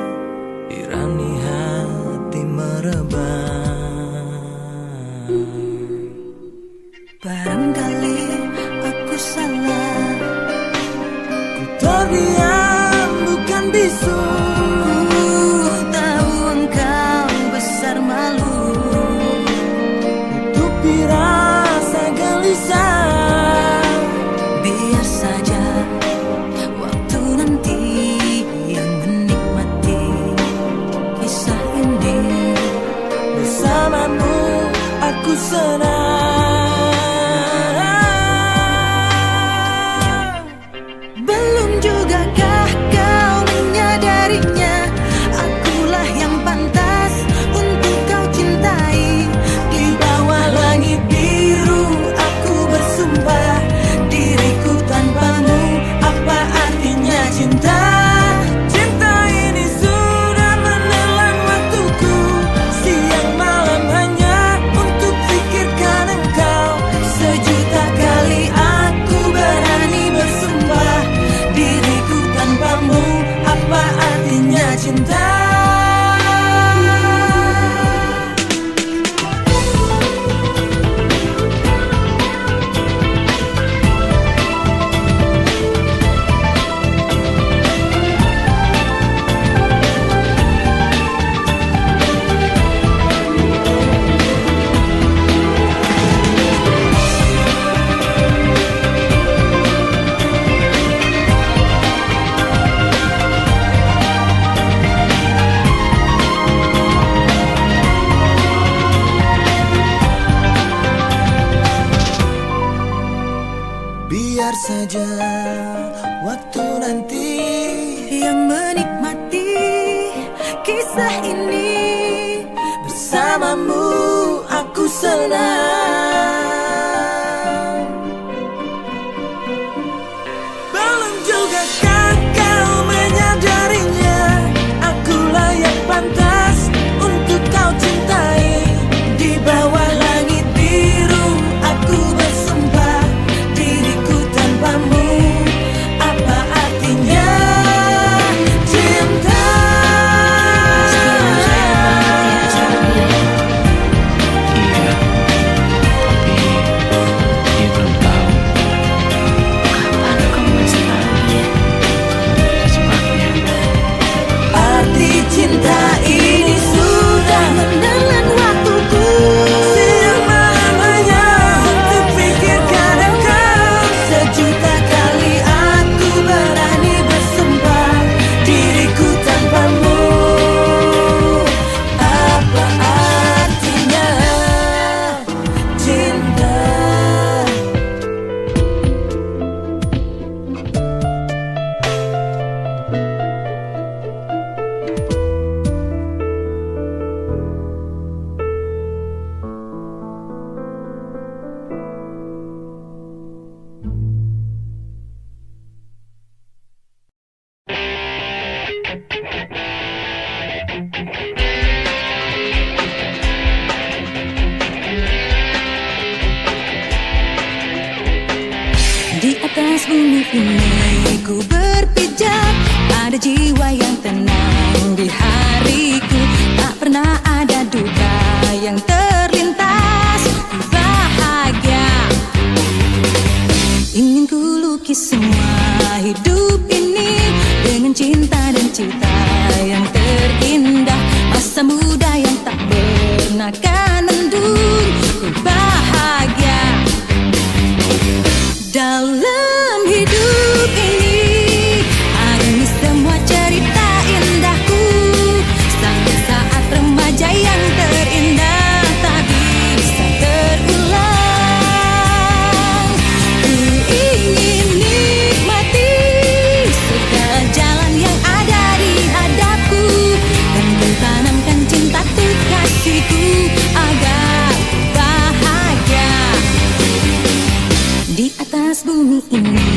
irani hati merebah. Barangkali aku salah, ku terdiam bukan bisu. Tahu engkau besar malu, tutupi rasa gelisah. Biar saja waktu nanti yang menikmati kisah ini. Bersamamu aku senang. Belum jugakah kau menyadarinya? Akulah yang pantas untuk kau cintai. Di bawah langit biru aku bersumpah, diriku tanpamu apa artinya cinta? Cinta ini sudah menelan waktuku, siang malam hanya untuk pikirkan engkau. Sejuta kali aku berani bersumpah, diriku tanpamu apa artinya cinta? Biar saja waktu nanti yang menikmati kisah ini. Bersamamu aku senang. Belum jugakah kau menyadarinya? Akulah yang pantas untuk kau cintai. Di bawah langit biru aku bersumpah, diriku tanpamu apa artinya cinta? Dia belum tahu kapan kau masih bahagia. Secepatnya Arti cinta ini sudah menelan waktuku, siang malam hanya untuk pikirkan engkau. Sejuta kali aku berani bersumpah, diriku tanpamu apa artinya cinta? Di atas bumi ini ku berpijak, ada jiwa yang tenang di hariku. Tak pernah ada duka yang terlintas, ku bahagia. Ingin ku lukis semua hidup ini dengan cinta dan cita yang terindah. Masa muda yang tak pernah kan mendung, ku bahagia. Dalam hidup ini harumi semua cerita indahku. Sampai saat remaja yang terindah tak bisa terulang. Ku ingin nikmati segala jalan yang ada di hadapku, dan ku tanamkan cinta tuh kasihku agar ku bahagia. Di atas bumi ini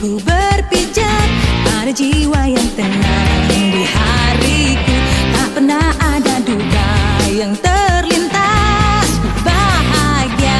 ku berpijak, ada jiwa yang tenang di hariku. Tak pernah ada duka yang terlintas, ku bahagia.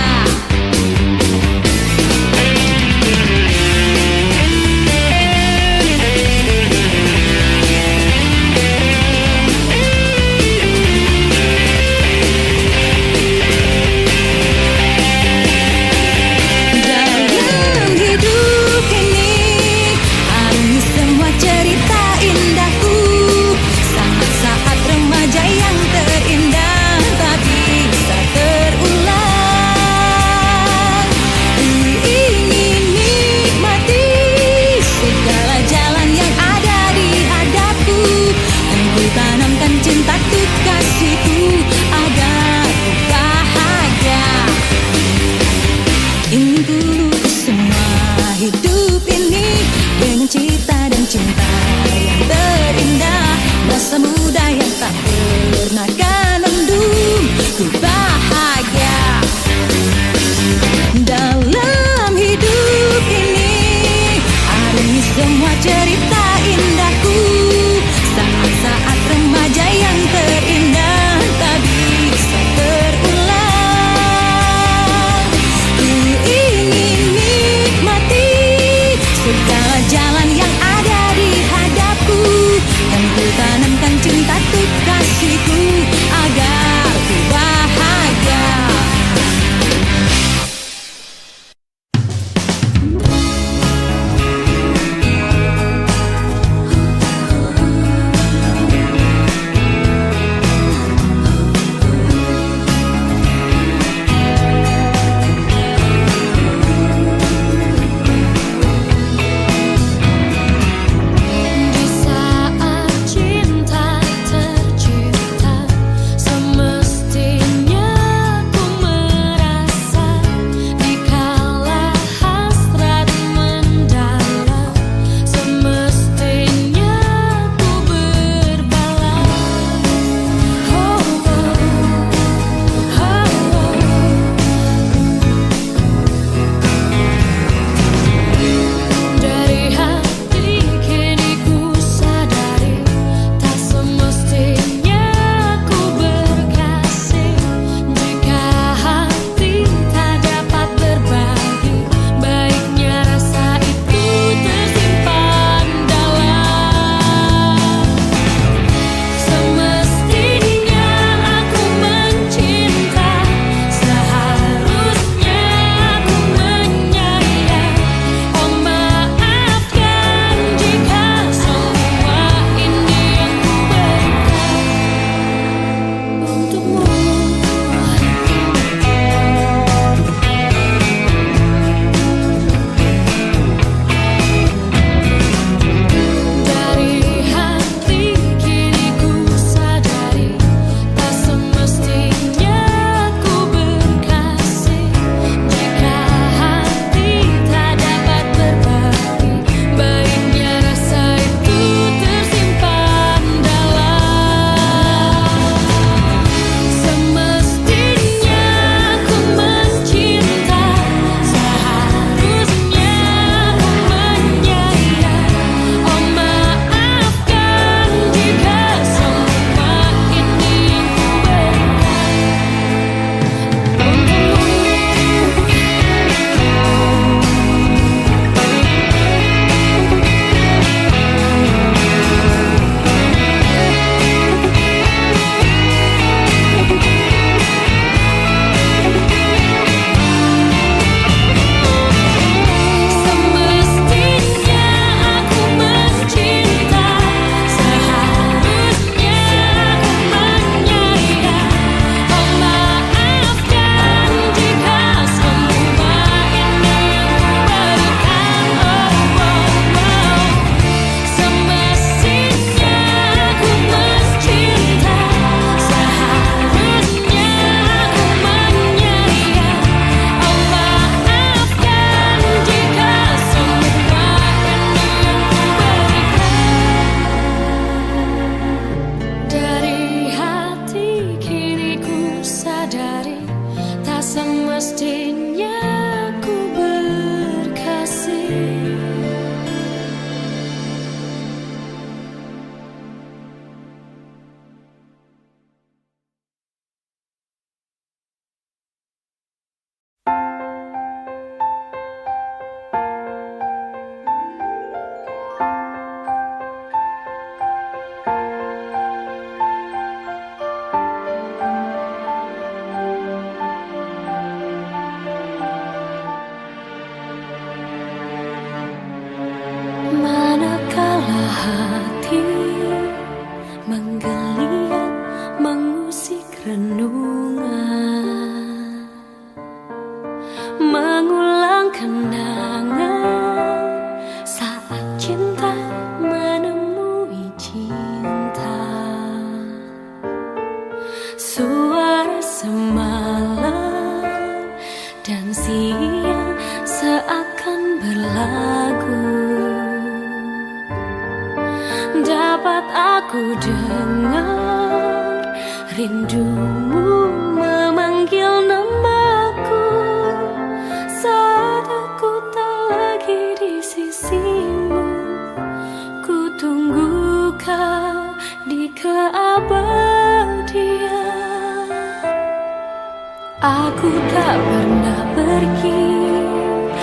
yang terindah, masa muda yang tak pernah kan mendung. Ku bahagia dalam hidup ini, arungi semua cerita indahku. Saat-saat remaja yang terindah tak bisa terulang. Ku ingin nikmati segala jalan yang ada di hadapku, dan ku tanamkan cinta tuh kasihku agar ku bahagia. dapat aku dengar rindumu memanggil namaku saat aku tak lagi di sisimu. Ku tunggu kau di keabadian. Aku tak pernah pergi,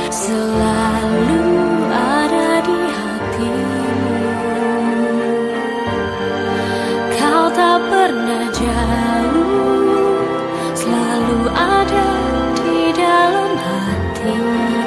selalu ada di hatimu. Kau tak pernah jauh, selalu ada di dalam hatimu.